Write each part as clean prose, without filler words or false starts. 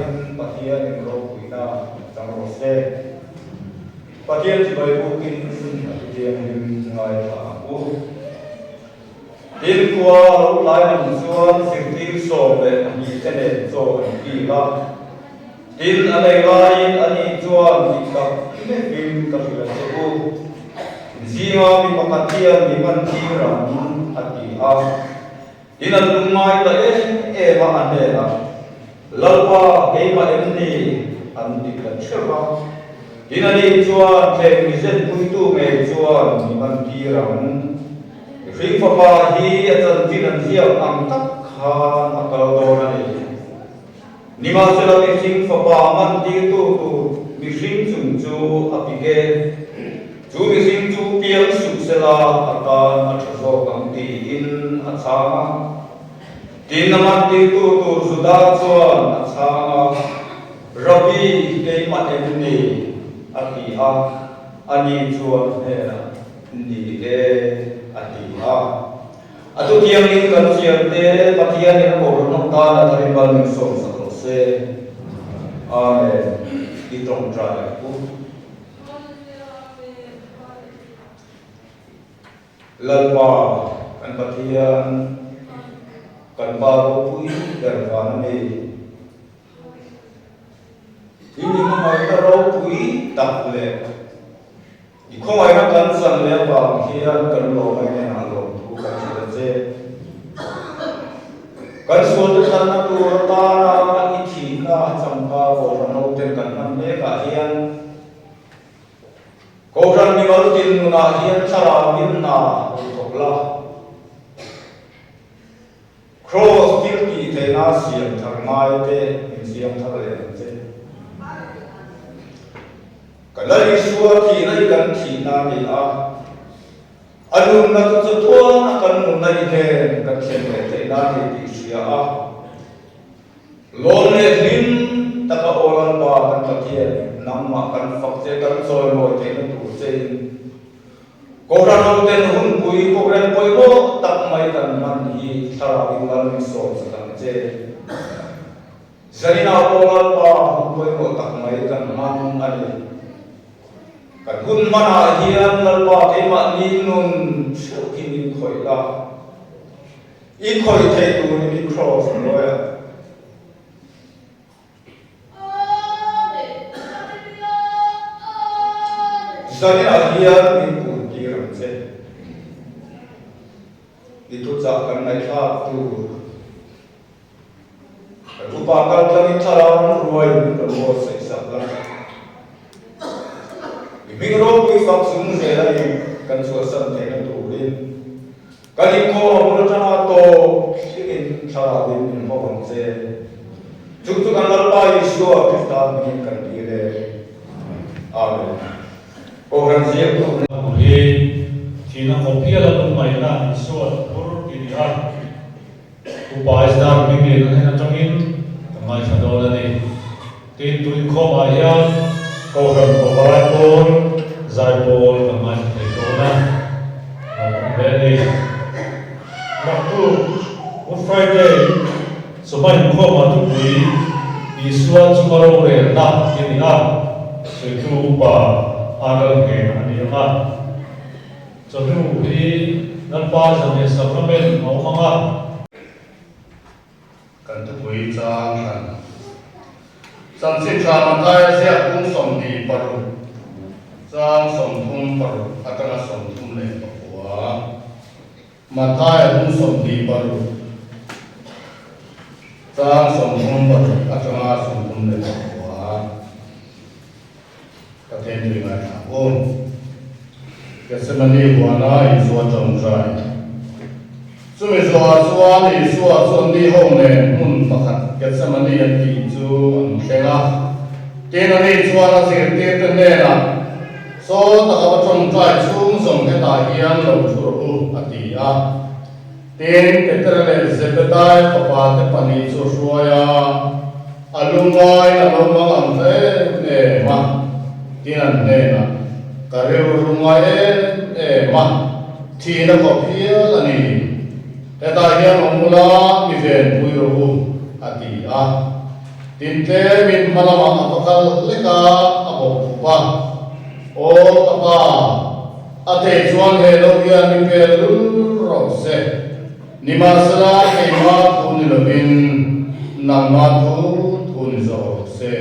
in pathian in ro puina tang ro se pathian chi bai bu kin pathian in ngai pa u tin kwa ro lai nam chuan sim tim so le ni te ne so ki la tin alai lai ani chuan ki ka ne bin ka fila se u zima mi pakatian mi man ti ram ati a tin al mai ta e ma ane la lalpa ke ma emni an di ka cheva tin ani chuan ke mi zen pui tu me chuan mi man ti ram ring fa pa hi atan tin an hiam am tak khan akal do na ni ma se la mi ring fa pa man ti tu mi ring chung chu apige chu mi ring chu piang su se la atan a tho kam ti in a chama tin naman ti tu suda chuan a chama rabi ke ma emni ati a ani chuan he ni e ati a atu tiang in kan siam te pathian in ko ro ta na thari bal min som sa ro se amen ki tong tra ku lalpa kan pathian kan ba ro pui darwan me ini ma mai ta ro pui tak le i ko ai na kan san le ba hian kan lo mai na lo tu kan se kan so ta san na tu ta na i thi na cham pa ko no ten kan nam le ka hian ko ran ni wal tin na hian chara min na thok la cross til ki te na siam thar mai te in siam thar le se kalai suwa ki nai kan thi na ni a anum na tu thua na kan mun nai he kan khen le te na ni ti sia a lon le hin ta ka oran ba kan ka thia nam ma kan fak che kan soi mo te na tu che ko ra no ten hun pui ko ren poi lo tak mai kan man hi thara wi ngal mi so sa kan che zarina oran ba hun poi mo tak mai kan man ani kan hun mana hian lalpa ke ma ni nun shokin in khoi la I khoi the tu ni cross lo ya zarina hian ni pu ki ram che ni tu cha kan nai tha tu tu pa kal kan ni thara ruai kan mo sai sa la mình rồi quý phật xuống thế này cần sửa sân thế là đủ đi cái gì cô muốn cho nó to cái gì sao là mình không bằng xe chúng tôi cần làm bài sửa cái ta mình cần đi để amen cô cần gì cũng thì nó không biết là lúc này là sửa tôi thì à tôi bài ra mình để nó hay là trong in mai sau đó là này tin tôi không bài ra cô cần có bài bốn giải bol kamai tekona beni waktu on Friday sobai ko ma tu bui iswa chumaro re na kini a setu pa agal ke ani ma chonu hi nan pa jame supplement mau manga kan tu bui chang kan sam sin chama ta sia kum som di paru Sang som thum paru atanga som thum le pakwa mataya hum som di paru sang som thum paru atanga som thum le pakwa katen tu ngai tha on kesemani buana iswa chong trai sumi zwa ni suwa son di hong ne mun pakhat kesemani an ti chu an thenga tenani chwa na se te te ne na so ta ka chong trai chung som ke ta hian lo churu ati a ten petrale zebedai papa te pani chu ruaya alungai na lo mang te ne ma tinan ne na kare rungai e ma thi na ko phia ani te ta hian mula mi ven pui ro ati a tin te min malama apakal leka abopa o tapa ate chuan he lo ya ni pel ro se ni masala ke ma thun lovin nang ma thu thun zo se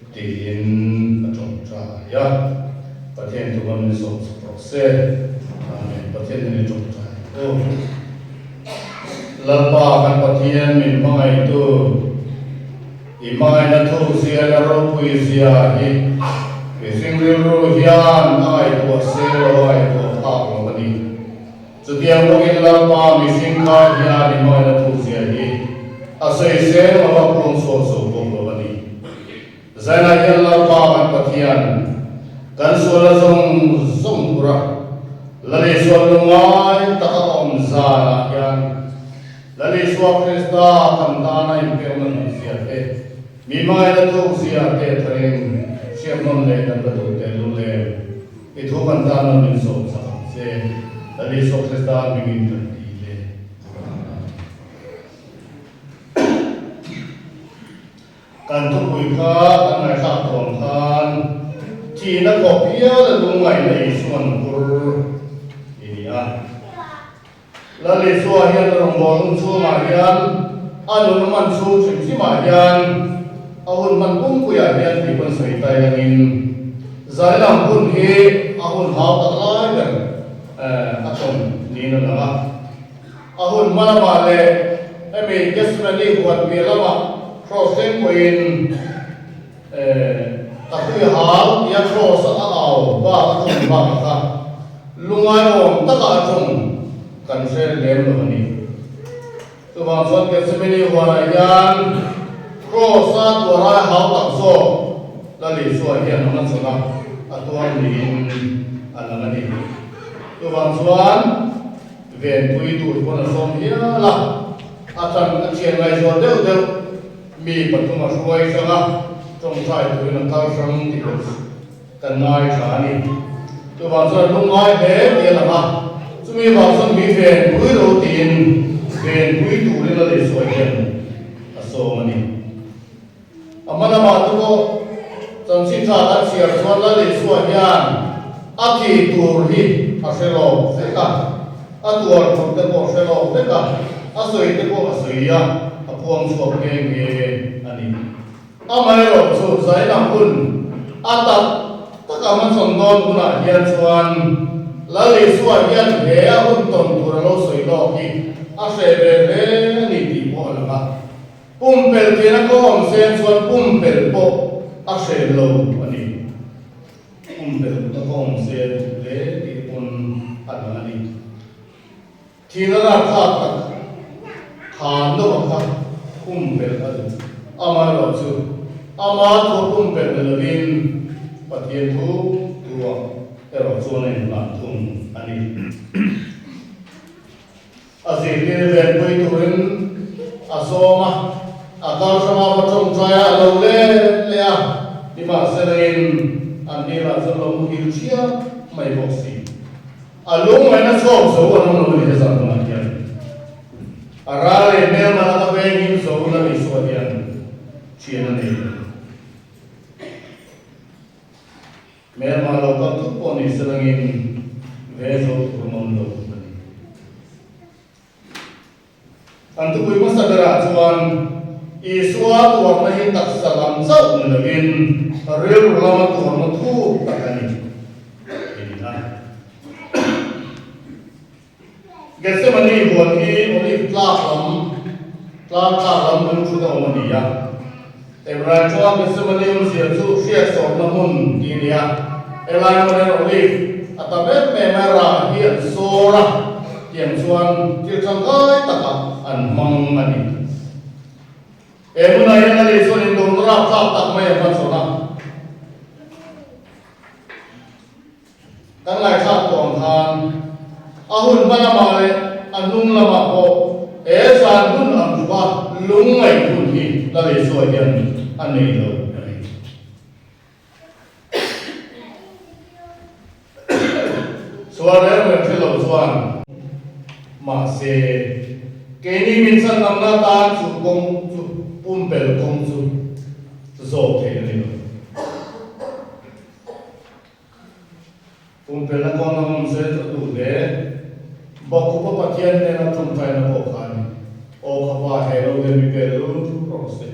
tin atong cha ya pathen tu man so se amen pathen ni tong cha o lalpa kan pathian min mangai tu imai na thu sia la ro pui sia hi ke sing ro hian ai to se ro ai to pa lo mani chu tiang lo in la pa mi sing kha hian imai na thu sia hi a sei se ma ba plong so so ko lo mani zaina hian la pa kan pathian kan so la zong pura la le so lo ngai ta ka om za la hian la le so krista kan da na im pe man sia he mi mai la thu sia te thring siam non le dan da te lu le e thu man da na min so sa se la le so krista mi min tan ti le kan tu pui kha kan ngai kha thong khan chi na ko pia la lu ngai nei suan kur ini a la le so hian rong bol chu ma hian anu man chu chim si ma hian ahun man kum ku ya hian ti ban sai tai langin zai lam hun hi ahun hau ta lai ben atom ni na la ahun mana ma le emi gesmani huat mi lama crossing queen takui hal ya cross a au ba atom ba ka lungai om ta ka atom kan se lem lo ni tu bang son gesmani huat yan cross a tu ra hau tak so la li so hian na so na atuan ni alanga ni tu bang suan ven pui tu ko na som hia la atan a chen ngai so deu deu mi patuma suai sanga trong sai tu na ta sang ti kan ngai tha ni tu bang suan lu ngai he ti la ma chu mi bang suan mi ven pui lo tin ven pui tu le la li so hian a so mani amana ma tu ko chang sin tha ta sia suan la li so hian a thi tur hi a se lo se ka a tuar thum te ko se lo te ka a soi te ko a soi ya a puang so ke nge ani a mai ro chu sai na hun a ta ta ka man son don ku na hian chuan la li so hian he a hun ton tur lo soi lo ki a se be be ni ti mo la ka pum pel te na ko om sen chuan pum pel po a se lo ani pum pel ta ko om sen le ti pun an ani thina ra kha ta khan no ka pum pel a ama lo chu ama tho pum pel le vin pathian thu tuwa ero chu ne la thum ani azir ni ven pui turin asoma akal sama patong saya lo le a di ma selain ani la zalo mu hilchia mai boxi alung mai na so so an no ni sa ma kian arale me ma ta ve ni so na ni so dian chien ni me ma lo ka tu po ni selangin ve so tu mon lo antu pui ma sadara chuan iswa tu na hi tak salam zau na vin rel lama tu ma thu takani ina gese mani huan hi oni tla lam mun chu da mani ya ebra chuan gese mani un sia chu sia so na mun ki nia elai mo ne oli atabe me mara hi sora tiang chuan ti chang kai taka an mang ani emuna yana le so ni dong ra kha tak mai ma so na kan lai kha tong khan ahun bana ma le anung lama ko e san hun am ba lung ngai hun hi la le so hian an nei lo suara me thelo suan ma se ke ni min san nam na ta chu kong chu pum pel kong chu โซเทนี่ผมเป็นนักการเมืองเสร็จดูเลยบอกคุณพ่อปัจจัยเนี่ยนะทุ่มไฟนะพวกเขาโอ้ข้าพเจ้าเราเดินไปเป็นรู้รอสิ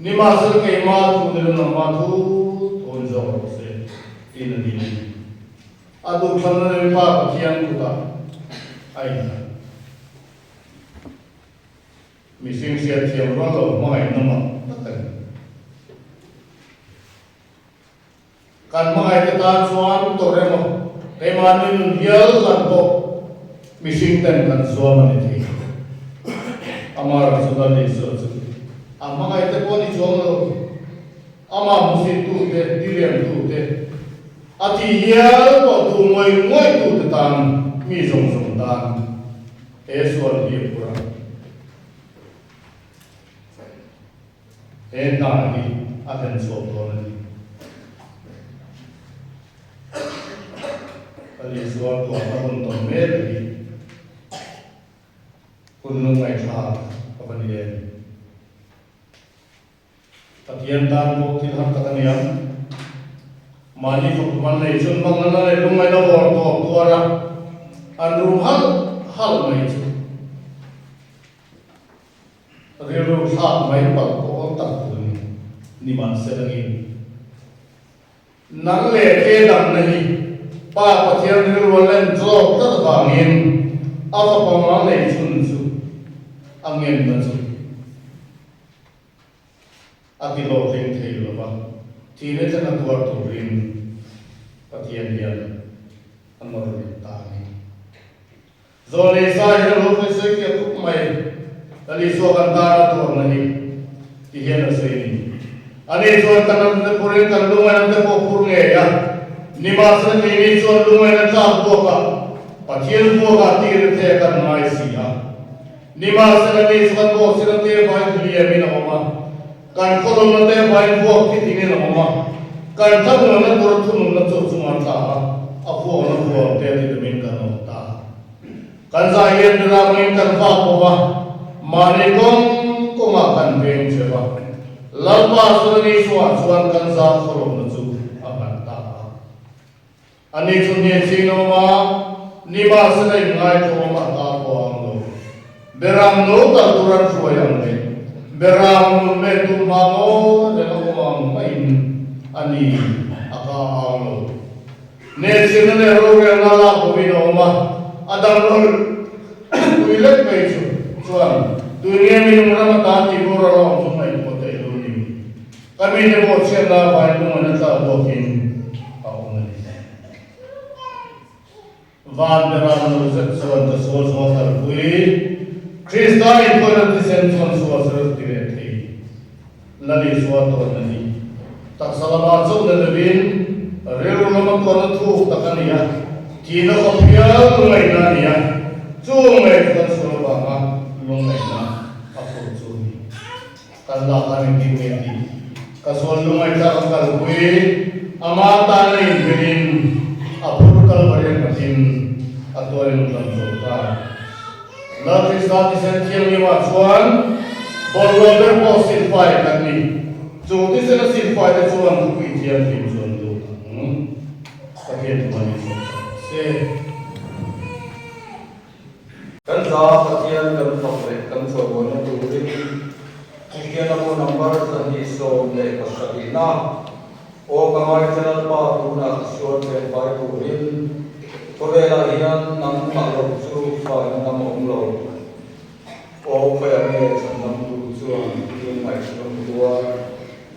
นี่มาสึกเกี่ยมาทุนเดินมาทุนจงรอสิที่นั่นนี่อาดุขันเรื่องป้าปัจจัยกุตาไอ้นั่นมีสิ่งเสียเทียมร้อนเราไม่น้ำมันตั้งแต่การไม่จะตามสวนตัวเรื่องแต่มันเยอะลันโตมีสิ่งเต็มกันสวนมันที่อามาร์สุดาลิสุดอามาไอ้เจ้าคนที่ชงเราอามามุสิตุเตดิเรียนตุเตอาทิเยอะก็ดูมวยตุเตตันมีสงตันเอสวนเดียบุระเอ็นนาดีอาเดนโซโตนันอันนี้ส่วนตัวพระองค์ตนเมตติคุณลุงไม่ทราบกับเรียนปฏิญาณพวกที่ทำกันเนี่ยมาที่ฝึกมันในชุนบางนั้นเลยลุงไม่ต้องบอกตัวละอันรู้ฮัลไม่ชุเรียนรู้ทราบไม่ปักโอ้ตัดคุณนี่มันเสด็จนั่งเล่เกดังนี่ป้าปฏิญาณเรื่องวันเล่นโจทย์ตัดฟังเงินเอาไปประมาณในชุนสุอังเงินมันสุอาทิโลเทงเทลบ้างทีนี้จะนัดตัวตัวรินปฏิญาณเดียนอันนั้นเรื่องตานี่โซเลสายเราลูกไปซื้อเกี่ยวกับไม่แต่ลิโซกันตาตัวนี้ที่เห็นอะไรนี่อันนี้ส่วนกันนั้นพูดกันลุงมันนั้นพูดพูดไงอ่ะนิมาสนี่ส่วนลุงมันนั้นชอบพูดกันปฏิญาณพูดกันที่เรื่องเทกันไม่เสียนิมาสนี่ส่วนพูดสิ่งที่ไปที่เรียนไม่เอามาการคนนั้นเตะไปพวกที่ที่นี่เรามาการทำนั้นตัวทุนนั้นจุดสมัครตาอาพวกนั้นพวกเตะที่จะมีกันเอาตาการใจเย็นเราไม่กันฟ้าบัวมาในกองก็มากันเพียงเชื่อว่าลับมาส่วนนี้ส่วนกันซาขลุ่มนั้นจุดอาการตาอันนี้ชุนเย็นสิ่งนั้นมานิมาสได้ง่ายตัวมาตาพวงเราเบรังโนตัดตุรันช่วยอย่างนี้Beram metu mamo dengan orang main ani akal. Nesin ne roga nala bobino ma adam rol kuilat baisu suan dunia minum ramata ti borolo sumai pote luni. Kami ne bo sela bai no manata bokin aunani. Van beram no zet suan ta sol sotar kui Kristai pada disension suasana direti, lalu suatu nanti tak salah macam nanti relu lama koran tu takkan ya, kina kopiah lumai nani ya, cuma kan suruh bangga lumai na, aku cumi, kan lahan ini mesti, kasual lumai tak akal kui, amatan ini berin, apur kal berian katin, atau yang dalam surga. Lalu Kristus disentil lewat Tuhan, boleh berposifai kan ni. Jadi saya sifai dari Tuhan untuk ujian di Tuhan tu. Sekian Tuhan Yesus. Kan sah sekian kan sampai kan sebuahnya tu. Sekian aku nombor seni so dari Pasabina. Oh kamar channel baru nak short dan baik turin. Korela hian nam maklum su fa nam omlo o fa me nam tu chuan tin mai chum tua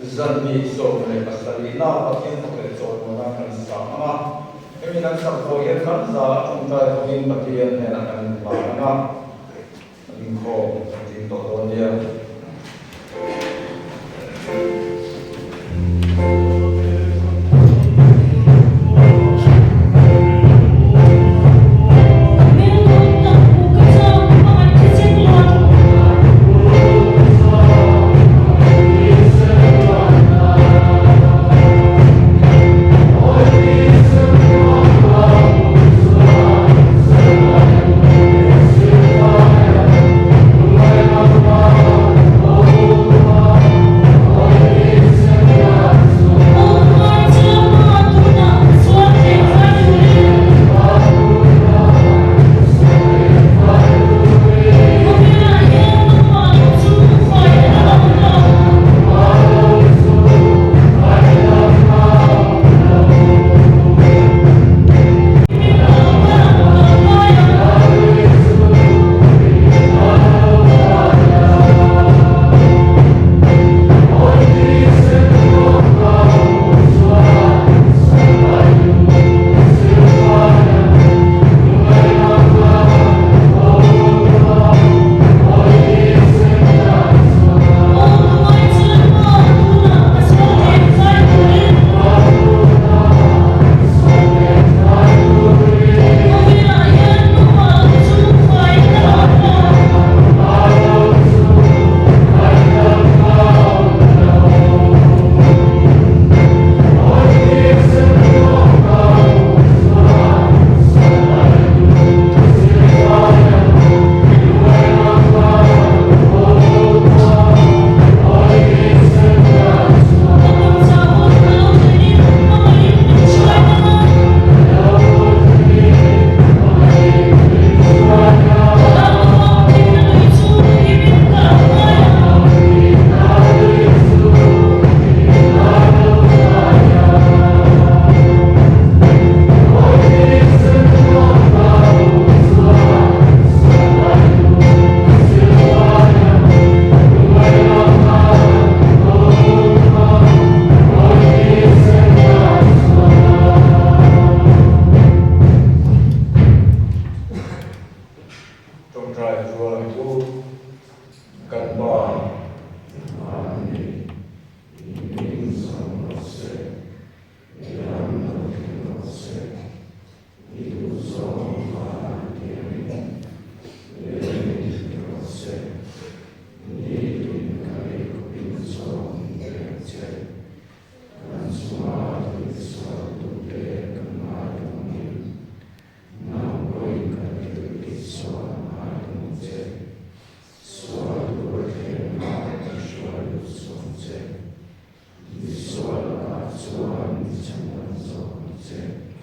zanni so ne pasali na pakin thokle chot mona kan sa ma kemi nan sa ko yen kan sa chung ta thongin patian ne na kan ba na in ko tin to to dia 成文作者